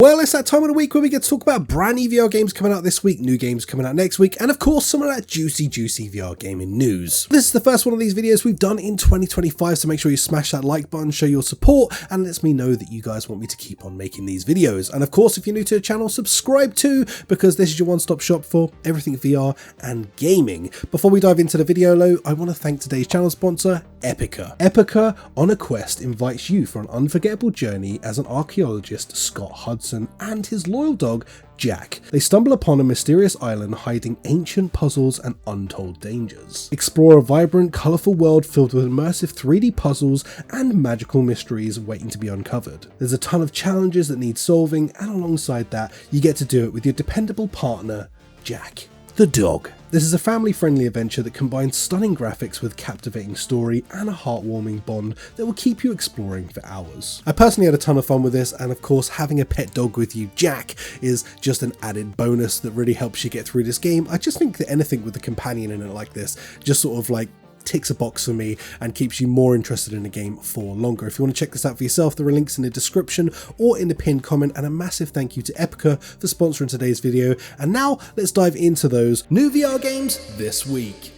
Well, it's that time of the week where we get to talk about brand new VR games coming out this week, new games coming out next week, and of course some of that juicy VR gaming news. This is the first one of these videos we've done in 2025, so make sure you smash that like button, show your support, and lets me know that you guys want me to keep on making these videos. And of course, if you're new to the channel, subscribe too, because this is your one-stop shop for everything VR and gaming. Before we dive into the video though, I want to thank today's channel sponsor, Epica. Epica on a Quest invites you for an unforgettable journey as an archaeologist, Scott Hudson, and his loyal dog, Jack. They stumble upon a mysterious island hiding ancient puzzles and untold dangers. Explore a vibrant, colourful world filled with immersive 3D puzzles and magical mysteries waiting to be uncovered. There's a ton of challenges that need solving, and alongside that, you get to do it with your dependable partner, Jack, the dog. This is a family-friendly adventure that combines stunning graphics with captivating story and a heartwarming bond that will keep you exploring for hours. I personally had a ton of fun with this, and of course having a pet dog with you, Jack, is just an added bonus that really helps you get through this game. I just think that anything with a companion in it like this just sort of like ticks a box for me and keeps you more interested in the game for longer. If you want to check this out for yourself, there are links in the description or in the pinned comment, and a massive thank you to Epica for sponsoring today's video. And now let's dive into those new VR games this week.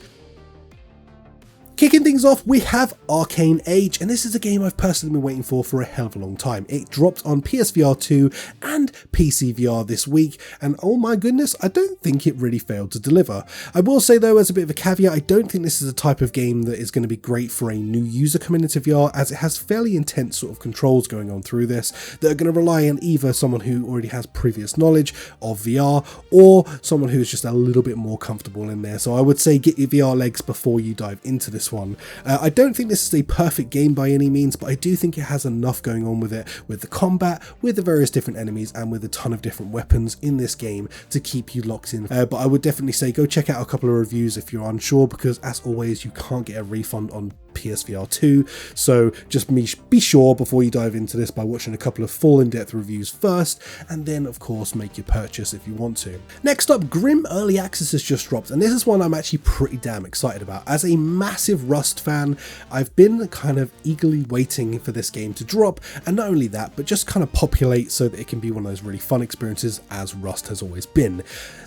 Kicking things off, we have Arcane Age, and this is a game I've personally been waiting for a hell of a long time. It dropped on PSVR 2 and PC VR this week, and oh my goodness, I don't think it really failed to deliver. I will say though, as a bit of a caveat, I don't think this is a type of game that is going to be great for a new user coming into VR, as it has fairly intense sort of controls going on through this that are going to rely on either someone who already has previous knowledge of VR or someone who's just a little bit more comfortable in there. So I would say get your VR legs before you dive into this one. I don't think this is a perfect game by any means, but I do think it has enough going on with it, with the combat, with the various different enemies, and with a ton of different weapons in this game to keep you locked in. But I would definitely say go check out a couple of reviews if you're unsure, because as always, you can't get a refund on PSVR 2, so just be sure before you dive into this by watching a couple of full in-depth reviews first, and then of course make your purchase if you want to. Next up, Grim Early Access has just dropped, and this is one I'm actually pretty damn excited about. As a massive Rust fan, I've been kind of eagerly waiting for this game to drop, and not only that, but just kind of populate so that it can be one of those really fun experiences as Rust has always been.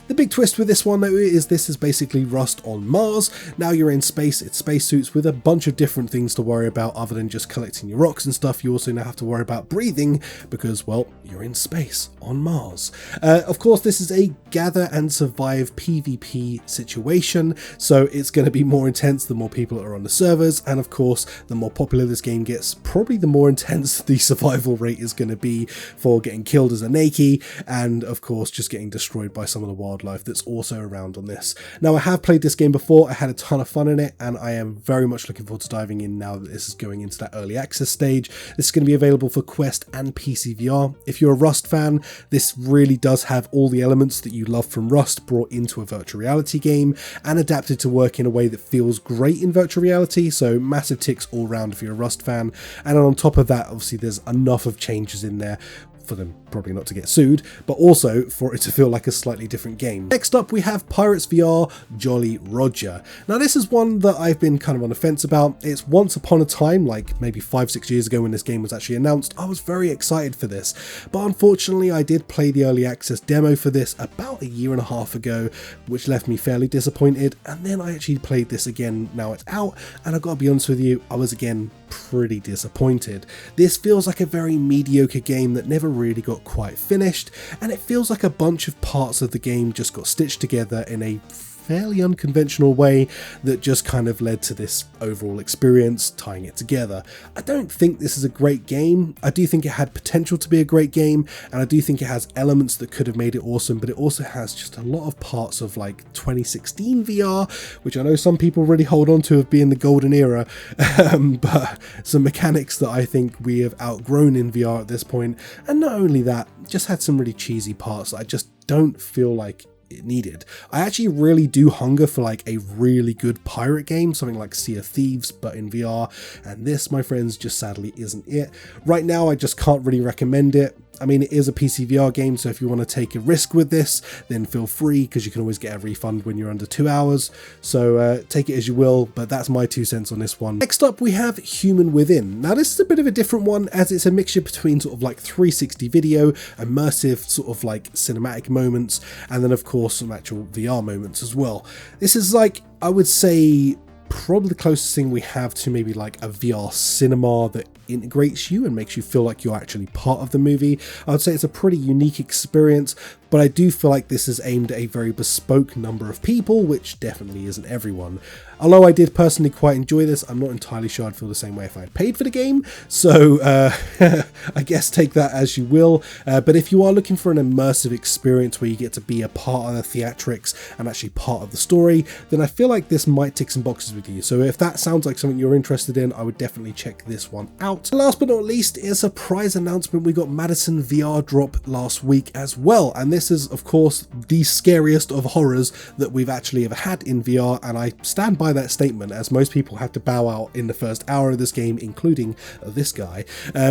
The big twist with this one though is this is basically Rust on Mars. Now you're in space, it's spacesuits with a bunch of different things to worry about other than just collecting your rocks and stuff. You also now have to worry about breathing because, well, you're in space on Mars. Of course, this is a gather and survive PvP situation, so it's going to be more intense the more people are on the servers, and of course, the more popular this game gets, probably the more intense the survival rate is going to be for getting killed as a naked, and of course, just getting destroyed by some of the wildlife that's also around on this. Now, I have played this game before, I had a ton of fun in it, and I am very much looking forward to diving in now that this is going into that early access stage. This is going to be available for Quest and PC VR. If you're a Rust fan, this really does have all the elements that you love from Rust brought into a virtual reality game and adapted to work in a way that feels great in virtual reality, so massive ticks all round if you're a Rust fan. And on top of that, obviously there's enough of changes in there for them probably not to get sued, but also for it to feel like a slightly different game. Next up, we have Pirates VR Jolly Roger. Now this is one that I've been kind of on the fence about. It's once upon a time, like maybe 5-6 years ago when this game was actually announced, I was very excited for this, but unfortunately I did play the early access demo for this about a year and a half ago, which left me fairly disappointed, and then I actually played this again now it's out, and I've got to be honest with you, I was again pretty disappointed. This feels like a very mediocre game that never really got quite finished, and it feels like a bunch of parts of the game just got stitched together in a fairly unconventional way that just kind of led to this overall experience tying it together. I don't think this is a great game. I do think it had potential to be a great game, and I do think it has elements that could have made it awesome, but it also has just a lot of parts of like 2016 VR, which I know some people really hold on to as being the golden era, but some mechanics that I think we have outgrown in VR at this point. And not only that, just had some really cheesy parts that I just don't feel like it needed. I actually really do hunger for like a really good pirate game, something like Sea of Thieves but in VR, and this, my friends, just sadly isn't it. Right now I just can't really recommend it, I mean, it is a PC VR game, so if you want to take a risk with this, then feel free, because you can always get a refund when you're under 2 hours. So take it as you will, but that's my 2 cents on this one. Next up, we have Human Within. Now, this is a bit of a different one, as it's a mixture between sort of like 360 video, immersive sort of like cinematic moments, and then of course some actual VR moments as well. This is like, I would say, probably the closest thing we have to maybe like a VR cinema that integrates you and makes you feel like you're actually part of the movie. I would say it's a pretty unique experience, but I do feel like this is aimed at a very bespoke number of people, which definitely isn't everyone. Although I did personally quite enjoy this, I'm not entirely sure I'd feel the same way if I had paid for the game, so I guess take that as you will. But if you are looking for an immersive experience where you get to be a part of the theatrics and actually part of the story, then I feel like this might tick some boxes with you. So if that sounds like something you're interested in, I would definitely check this one out. Last but not least, is a surprise announcement. We got Madison VR drop last week as well, and this is of course the scariest of horrors that we've actually ever had in VR, and I stand by that statement, as most people had to bow out in the first hour of this game, including this guy,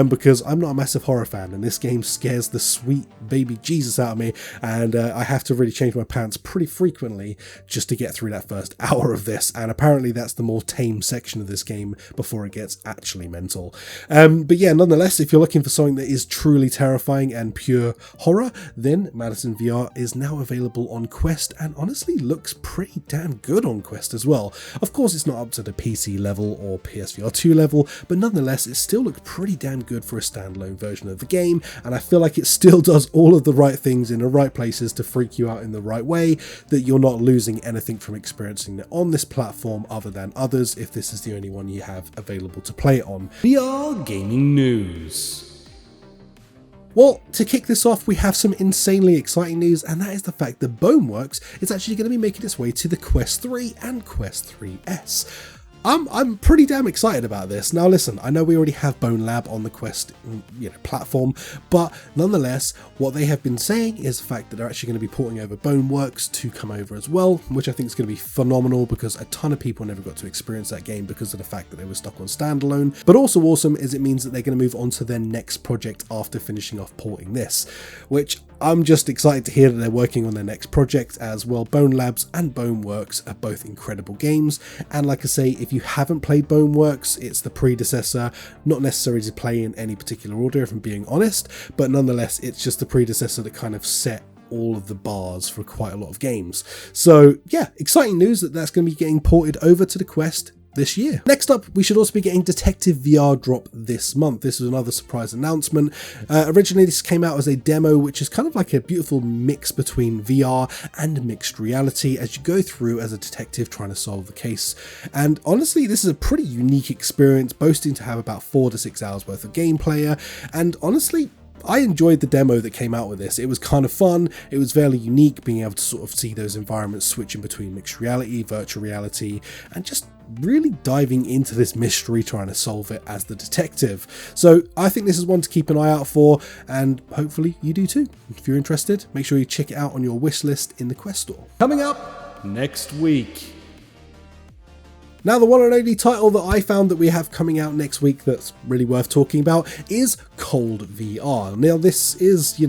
because I'm not a massive horror fan, and this game scares the sweet baby Jesus out of me, and I have to really change my pants pretty frequently just to get through that first hour of this, and apparently that's the more tame section of this game before it gets actually mental. But yeah, nonetheless, if you're looking for something that is truly terrifying and pure horror, then Madison VR is now available on Quest, and honestly looks pretty damn good on Quest as well. Of course, it's not up to the PC level or PSVR 2 level, but nonetheless, it still looks pretty damn good for a standalone version of the game, and I feel like it still does all of the right things in the right places to freak you out in the right way, that you're not losing anything from experiencing it on this platform other than others, if this is the only one you have available to play it on. VR gaming news. Well, to kick this off, we have some insanely exciting news, and that is the fact that Boneworks is actually going to be making its way to the Quest 3 and Quest 3S. I'm pretty damn excited about this. Now listen, I know we already have Bone Lab on the Quest platform, but nonetheless, what they have been saying is the fact that they're actually going to be porting over Boneworks to come over as well, which I think is going to be phenomenal, because a ton of people never got to experience that game because of the fact that they were stuck on standalone. But also awesome is it means that they're going to move on to their next project after finishing off porting this, which I'm just excited to hear that they're working on their next project as well. Bone Labs and Boneworks are both incredible games, and like I say, if you haven't played Boneworks, it's the predecessor, not necessarily to play in any particular order if I'm being honest, but nonetheless it's just the predecessor that kind of set all of the bars for quite a lot of games. So yeah, exciting news that that's going to be getting ported over to the Quest this year. Next up, we should also be getting Detective VR drop this month. This is another surprise announcement. Originally, this came out as a demo, which is kind of like a beautiful mix between VR and mixed reality as you go through as a detective trying to solve the case. And honestly, this is a pretty unique experience, boasting to have about 4 to 6 hours worth of gameplay. And honestly, I enjoyed the demo that came out with this. It was kind of fun, it was fairly unique, being able to sort of see those environments switching between mixed reality, virtual reality, and just really diving into this mystery, trying to solve it as the detective. So I think this is one to keep an eye out for, and hopefully you do too. If you're interested, make sure you check it out on your wish list in the Quest store. Coming up next week. Now, the one and only title that I found that we have coming out next week that's really worth talking about is Cold VR. Now, this is,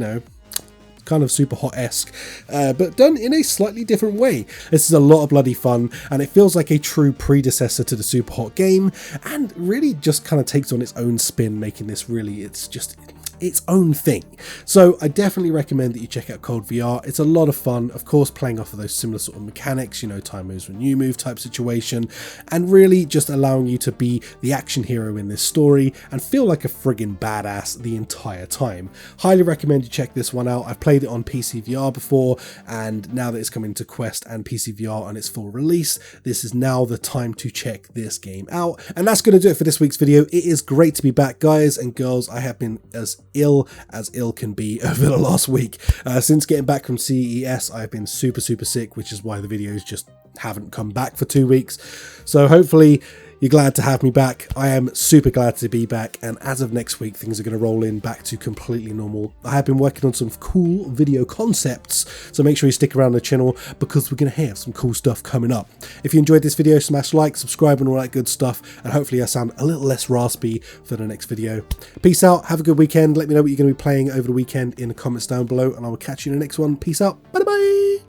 kind of super hot-esque, but done in a slightly different way. This is a lot of bloody fun, and it feels like a true predecessor to the super hot game, and really just kind of takes on its own spin, making this really, it's just its own thing. So I definitely recommend that you check out Cold VR. It's a lot of fun, of course, playing off of those similar sort of mechanics, time moves when you move type situation, and really just allowing you to be the action hero in this story and feel like a friggin' badass the entire time. Highly recommend you check this one out. I've played it on PC VR before, and now that it's coming to Quest and PC VR on its full release, this is now the time to check this game out. And that's going to do it for this week's video. It is great to be back, guys and girls. I have been as ill can be over the last week. Since getting back from CES, I've been super sick, which is why the videos just haven't come back for 2 weeks. So hopefully, you're glad to have me back. I am super glad to be back, and as of next week, things are going to roll in back to completely normal. I have been working on some cool video concepts, so make sure you stick around the channel because we're going to have some cool stuff coming up. If you enjoyed this video, smash like, subscribe and all that good stuff, and hopefully I sound a little less raspy for the next video. Peace out, have a good weekend. Let me know what you're going to be playing over the weekend in the comments down below, and I will catch you in the next one. Peace out, bye bye.